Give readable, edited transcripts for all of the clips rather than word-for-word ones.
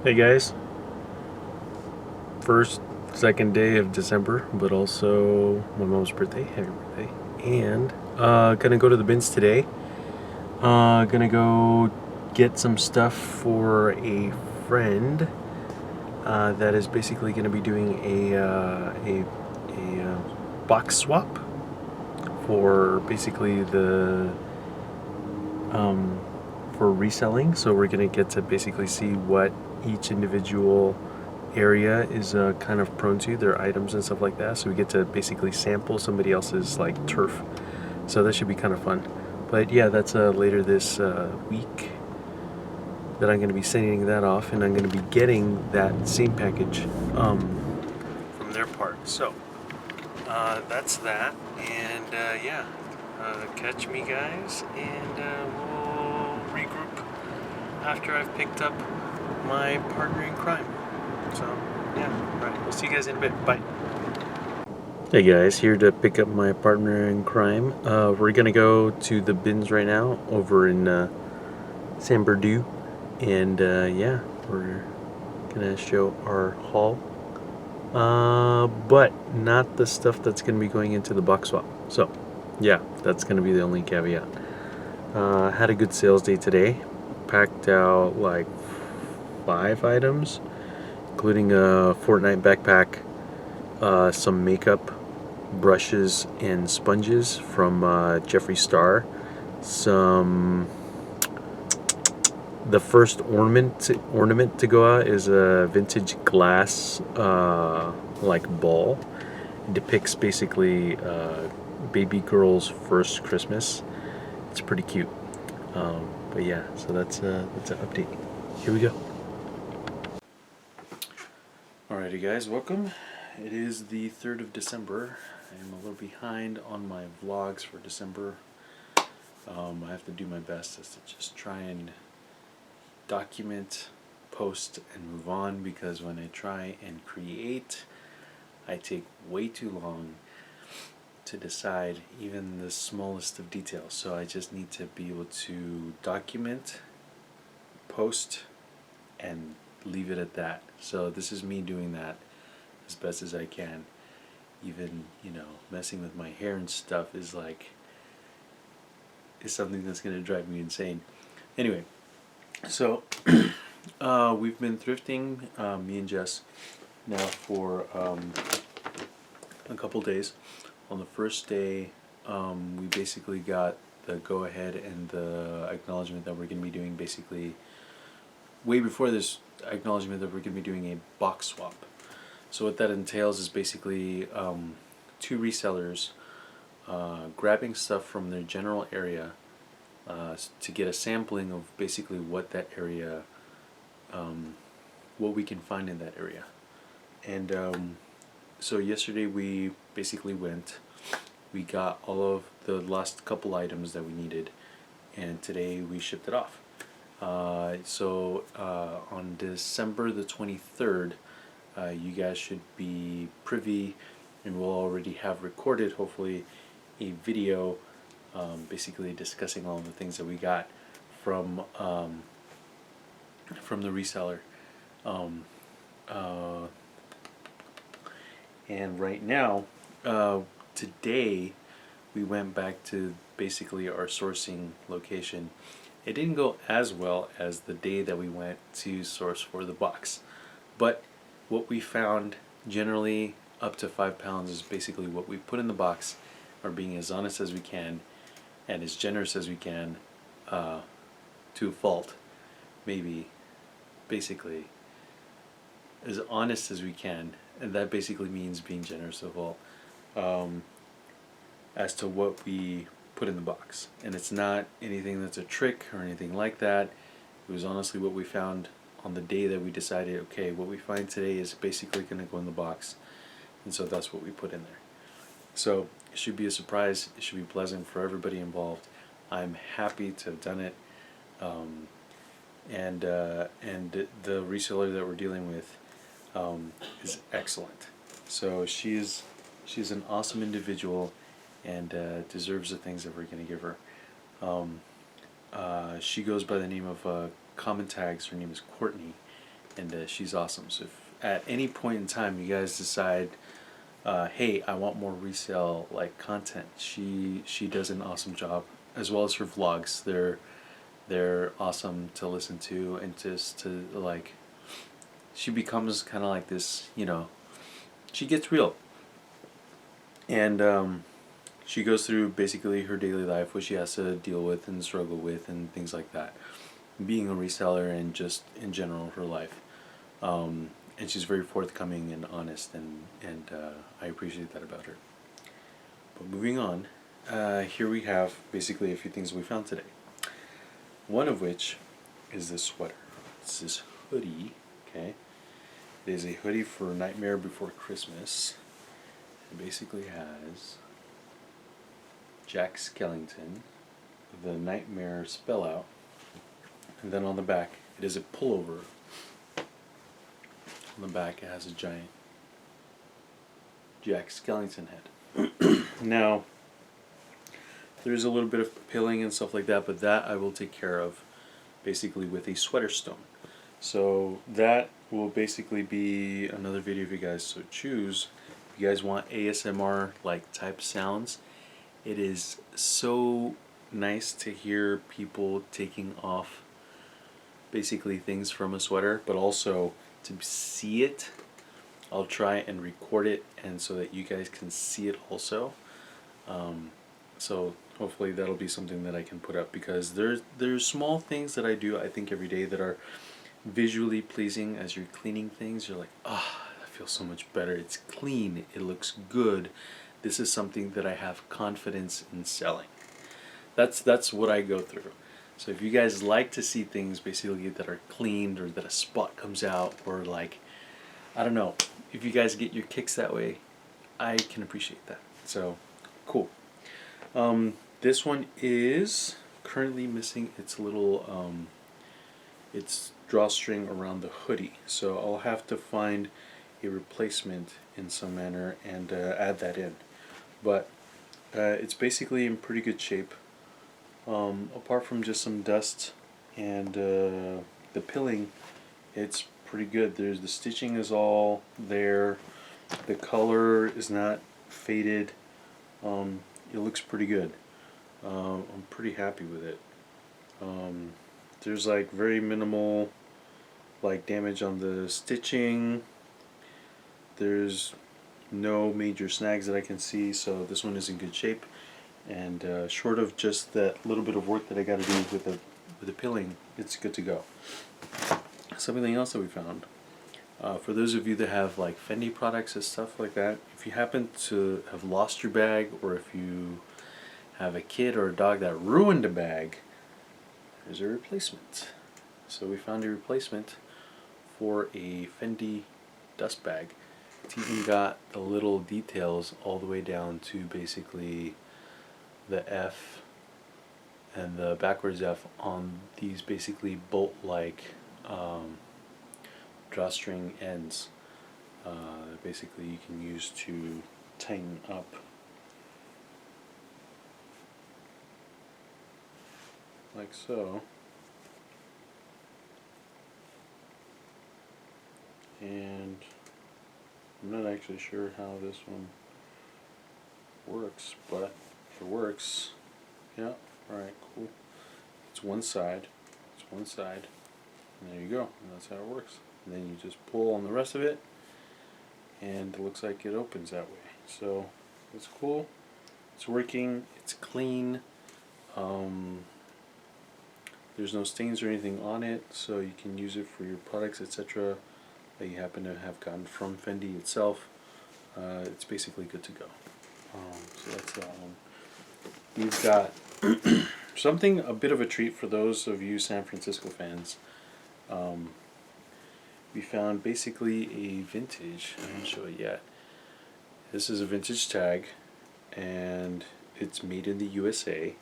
Hey guys, first, second day of December, but also my mom's birthday. Happy birthday! And gonna go to the bins today. Gonna go get some stuff for a friend that is basically gonna be doing a box swap for basically the for reselling. So we're gonna get to basically see what each individual area is kind of prone to, their items and stuff like that. So we get to basically sample somebody else's like turf. So that should be kind of fun. But yeah, that's later this week that I'm going to be sending that off, and I'm going to be getting that same package from their part. So that's that, and yeah, catch me guys, and we'll regroup after I've picked up my partner in crime. So yeah, alright, we'll see you guys in a bit. Bye. Hey guys, here to pick up my partner in crime. We're gonna go to the bins right now over in San Bernardino, and yeah, we're gonna show our haul. But not the stuff that's gonna be going into the box swap. So yeah, that's gonna be the only caveat. Had a good sales day today. Packed out like 5 items, including a Fortnite backpack, some makeup, brushes and sponges from Jeffree Star, some the first ornament to go out is a vintage glass like ball. It depicts basically baby girl's first Christmas. It's pretty cute. But yeah, so that's an update. Here we go. Alrighty guys, welcome. It is the 3rd of December. I'm a little behind on my vlogs for December. I have to do my best to just try and document, post, and move on, because when I try and create, I take way too long to decide even the smallest of details. So I just need to be able to document, post, and leave it at that. So this is me doing that as best as I can. Even, you know, messing with my hair and stuff is something that's going to drive me insane. Anyway, so we've been thrifting, me and Jess, now for a couple days. On the first day, we basically got the go-ahead and the acknowledgement that we're going to be doing, basically way before this acknowledgement, that we're going to be doing a box swap. So what that entails is basically 2 resellers grabbing stuff from their general area to get a sampling of basically what that area, what we can find in that area. And so yesterday we basically we got all of the last couple items that we needed, and today we shipped it off. So on December the 23rd, you guys should be privy, and we'll already have recorded, hopefully, a video basically discussing all the things that we got from the reseller. And right now, today, we went back to basically our sourcing location. It didn't go as well as the day that we went to source for the box, but what we found, generally up to 5 pounds, is basically what we put in the box. Are being as honest as we can and as generous as we can, to a fault, maybe, basically as honest as we can, and that basically means being generous to a fault, as to what we put in the box. And it's not anything that's a trick or anything like that. It was honestly what we found on the day that we decided, okay, what we find today is basically going to go in the box, and so that's what we put in there. So it should be a surprise. It should be pleasant for everybody involved. I'm happy to have done it, and the reseller that we're dealing with is excellent. So she's an awesome individual, and deserves the things that we're going to give her. She goes by the name of common tags. Her name is Courtney, and she's awesome. So if at any point in time you guys decide, hey, I want more resale like content, she does an awesome job, as well as her vlogs. They're awesome to listen to, and just to like, she becomes kind of like this, you know, she gets real, and she goes through basically her daily life, what she has to deal with and struggle with and things like that, being a reseller and just in general her life. And she's very forthcoming and honest, and I appreciate that about her. But moving on, here we have basically a few things we found today. One of which is this sweater. It's this hoodie, okay? It is a hoodie for Nightmare Before Christmas. It basically has Jack Skellington, the Nightmare spell out, and then on the back it is a pullover. On the back it has a giant Jack Skellington head. Now, there's a little bit of pilling and stuff like that, but that I will take care of basically with a sweater stone. So that will basically be another video if you guys so choose. If you guys want ASMR like type sounds, it is so nice to hear people taking off basically things from a sweater, but also to see it. I'll try and record it, and so that you guys can see it also. So hopefully that'll be something that I can put up, because there's small things that I do, I think, every day that are visually pleasing. As you're cleaning things, you're like, ah, I feel so much better. It's clean. It looks good. This is something that I have confidence in selling. That's what I go through. So if you guys like to see things basically that are cleaned, or that a spot comes out, or like, I don't know, if you guys get your kicks that way, I can appreciate that. So cool. This one is currently missing its little its drawstring around the hoodie, so I'll have to find a replacement in some manner and add that in. But it's basically in pretty good shape, apart from just some dust and the pilling. It's pretty good. There's the stitching is all there. The color is not faded. It looks pretty good. I'm pretty happy with it. There's like very minimal like damage on the stitching. There's no major snags that I can see, so this one is in good shape. And short of just that little bit of work that I got to do with the pilling, it's good to go. Something else that we found, for those of you that have like Fendi products and stuff like that, if you happen to have lost your bag, or if you have a kid or a dog that ruined a bag, there's a replacement. So we found a replacement for a Fendi dust bag. It's even got the little details all the way down to basically the F and the backwards F on these basically bolt-like drawstring ends. Basically you can use to tighten up like so. And I'm not actually sure how this one works, but if it works, yeah, alright, cool. It's one side, and there you go, and that's how it works. And then you just pull on the rest of it, and it looks like it opens that way. So it's cool, it's working, it's clean. There's no stains or anything on it, so you can use it for your products, etc. that you happen to have gotten from Fendi itself. It's basically good to go. So that's that one. We've got something, a bit of a treat for those of you San Francisco fans. We found basically a vintage, I haven't shown it yet. This is a vintage tag, and it's made in the USA.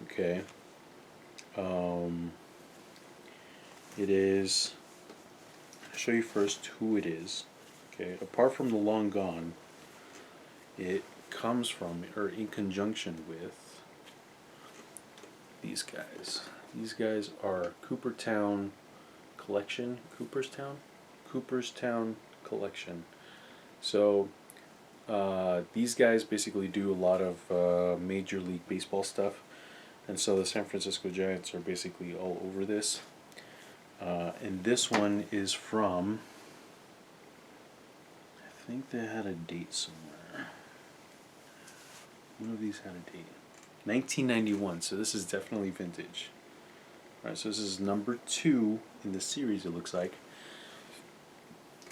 Okay. It is, I'll show you first who it is. Okay, apart from the Long Gone, it comes from, or in conjunction with, these guys. These guys are Coopertown collection, Cooperstown collection. So these guys basically do a lot of Major League Baseball stuff, and so the San Francisco Giants are basically all over this. And this one is from, I think they had a date somewhere. One of these had a date. 1991, so this is definitely vintage. Alright, so this is number 2 in the series, it looks like.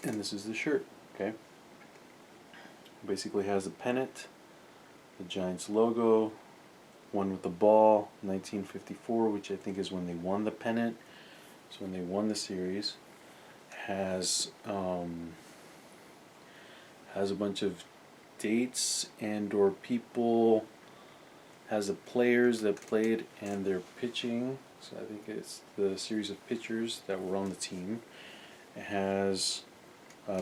And this is the shirt, okay? Basically has a pennant, the Giants logo, one with the ball, 1954, which I think is when they won the pennant. So when they won the series. Has a bunch of dates and or people, has the players that played and their pitching. So I think it's the series of pitchers that were on the team. It has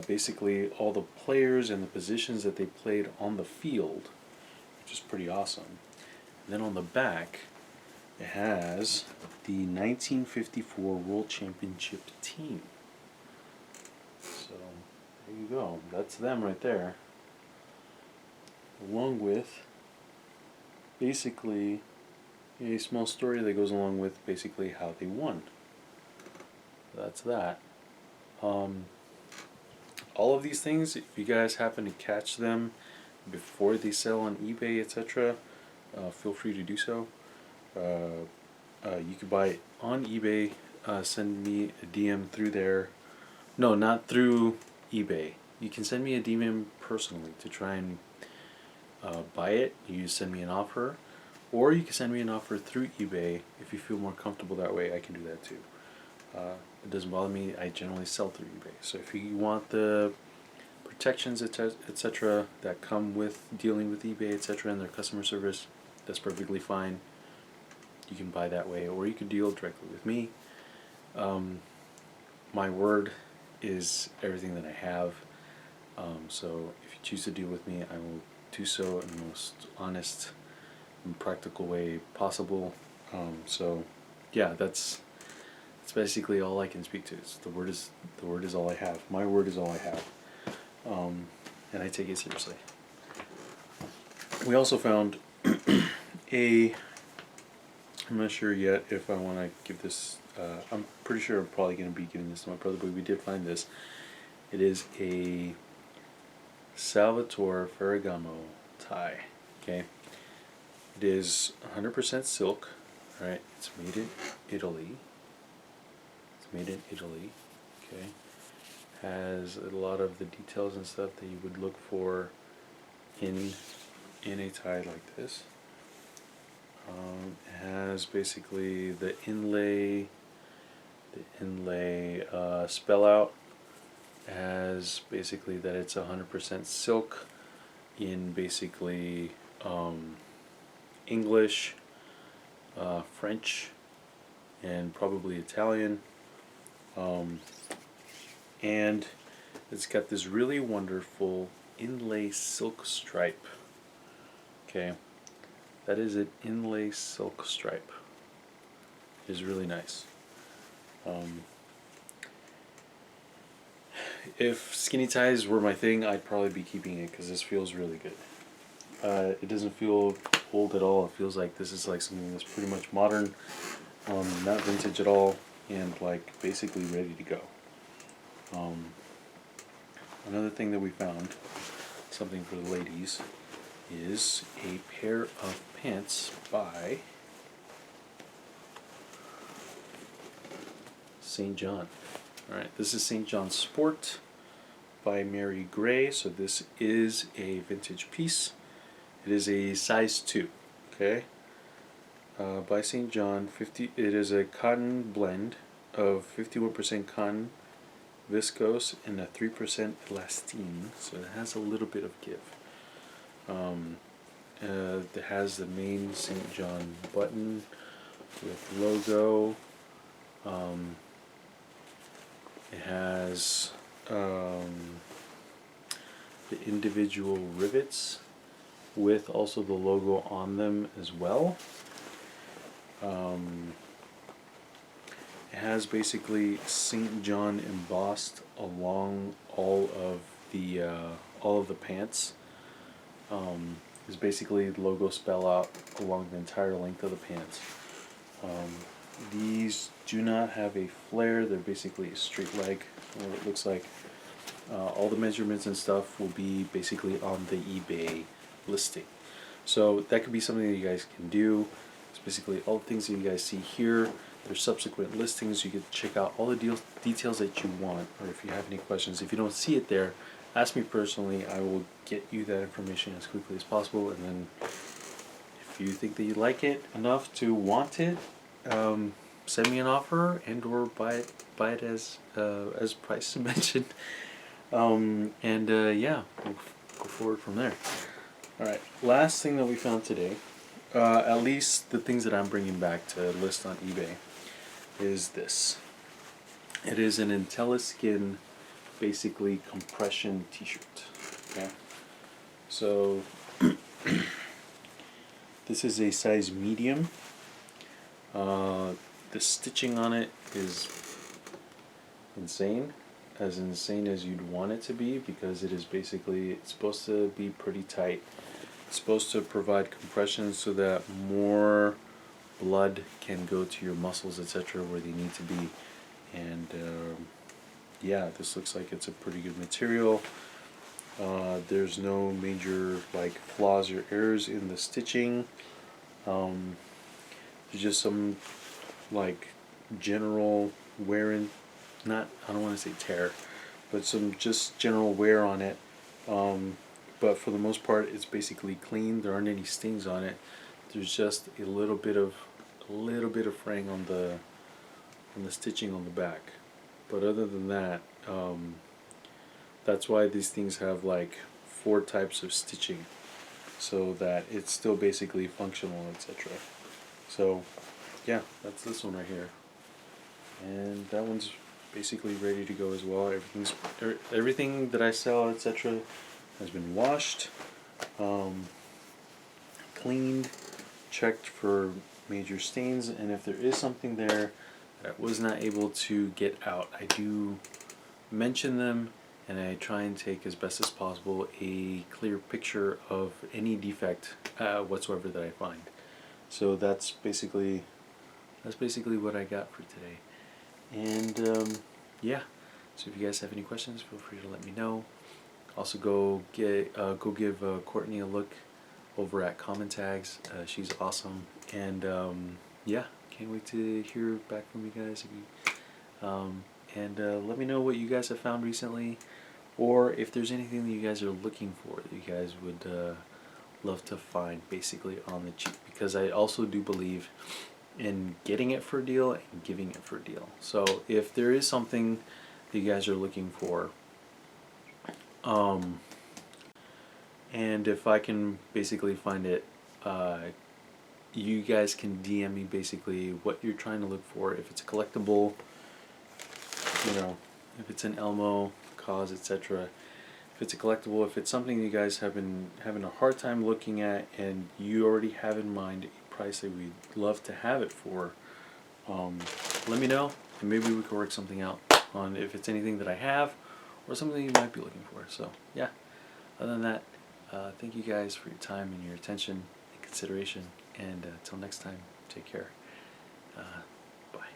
basically all the players and the positions that they played on the field, which is pretty awesome. And then on the back, it has the 1954 World Championship team. So there you go. That's them right there. Along with basically a small story that goes along with basically how they won. That's that. All of these things, if you guys happen to catch them before they sell on eBay, etc., feel free to do so. You could buy it on eBay. Send me a DM through there. No, not through eBay. You can send me a DM personally to try and buy it. You send me an offer, or you can send me an offer through eBay if you feel more comfortable that way. I can do that too. It doesn't bother me. I generally sell through eBay. So if you want the protections, etc., that come with dealing with eBay, etc., and their customer service, that's perfectly fine. You can buy that way, or you can deal directly with me. My word is everything that I have. So if you choose to deal with me, I will do so in the most honest and practical way possible. So yeah, that's basically all I can speak to. The word is all I have. My word is all I have, and I take it seriously. We also found I'm not sure yet if I want to give this. I'm pretty sure I'm probably going to be giving this to my brother, but we did find this. It is a Salvatore Ferragamo tie. Okay, it is 100% silk. All right, it's made in Italy. Okay, has a lot of the details and stuff that you would look for in a tie like this. It has basically the inlay spell out. It has basically that it's 100% silk in basically English, French, and probably Italian. And it's got this really wonderful inlay silk stripe. Okay, that is an inlay silk stripe. It is really nice. If skinny ties were my thing, I'd probably be keeping it because this feels really good. It doesn't feel old at all. It feels like this is like something that's pretty much modern, not vintage at all, and like basically ready to go. Another thing that we found, something for the ladies, is a pair of pants by St. John. Alright, this is St. John Sport by Mary Gray. So this is a vintage piece. It is a size 2. Okay, by St. John. It is a cotton blend of 51% cotton, viscose, and a 3% elastine. So it has a little bit of give. It has the main St. John button with logo. It has the individual rivets with also the logo on them as well. It has basically St. John embossed along all of the pants. Is basically the logo spell out along the entire length of the pants. These do not have a flare. They're basically a straight leg. What it looks like. All the measurements and stuff will be basically on the eBay listing. So that could be something that you guys can do. It's basically all the things that you guys see here. There's subsequent listings. You can check out all the details that you want, or if you have any questions. If you don't see it there, ask me personally. I will get you that information as quickly as possible, and then if you think that you like it enough to want it, send me an offer and or buy it as price mentioned. Yeah, we'll go forward from there. Alright, last thing that we found today, at least the things that I'm bringing back to list on eBay, is this. It is an IntelliSkin, basically compression t-shirt. Okay, so this is a size medium. The stitching on it is insane as you'd want it to be, because it is basically, it's supposed to be pretty tight. It's supposed to provide compression so that more blood can go to your muscles, etc., where they need to be. And yeah, this looks like it's a pretty good material. There's no major like flaws or errors in the stitching. There's just some like general wear and I don't want to say tear, but some just general wear on it. But for the most part, it's basically clean. There aren't any stings on it. There's just a little bit of fraying on the stitching on the back. But other than that, that's why these things have like 4 types of stitching, so that it's still basically functional, etc. So yeah, that's this one right here, and that one's basically ready to go as well. Everything that I sell, etc., has been washed, cleaned, checked for major stains, and if there is something there that I was not able to get out, I do mention them, and I try and take as best as possible a clear picture of any defect whatsoever that I find. So that's basically what I got for today. And yeah, so if you guys have any questions, feel free to let me know. Also go give Courtney a look over at Comment Tags. She's awesome, and yeah, can't wait to hear back from you guys. Let me know what you guys have found recently, or if there's anything that you guys are looking for that you guys would love to find basically on the cheap, because I also do believe in getting it for a deal and giving it for a deal. So if there is something that you guys are looking for, and if I can basically find it, you guys can DM me basically what you're trying to look for. If it's a collectible, you know, if it's an Elmo, cause, etc. If it's a collectible, if it's something you guys have been having a hard time looking at and you already have in mind a price that we'd love to have it for, let me know, and maybe we can work something out on if it's anything that I have or something you might be looking for. So yeah, other than that, thank you guys for your time and your attention and consideration, and until next time, take care. Bye.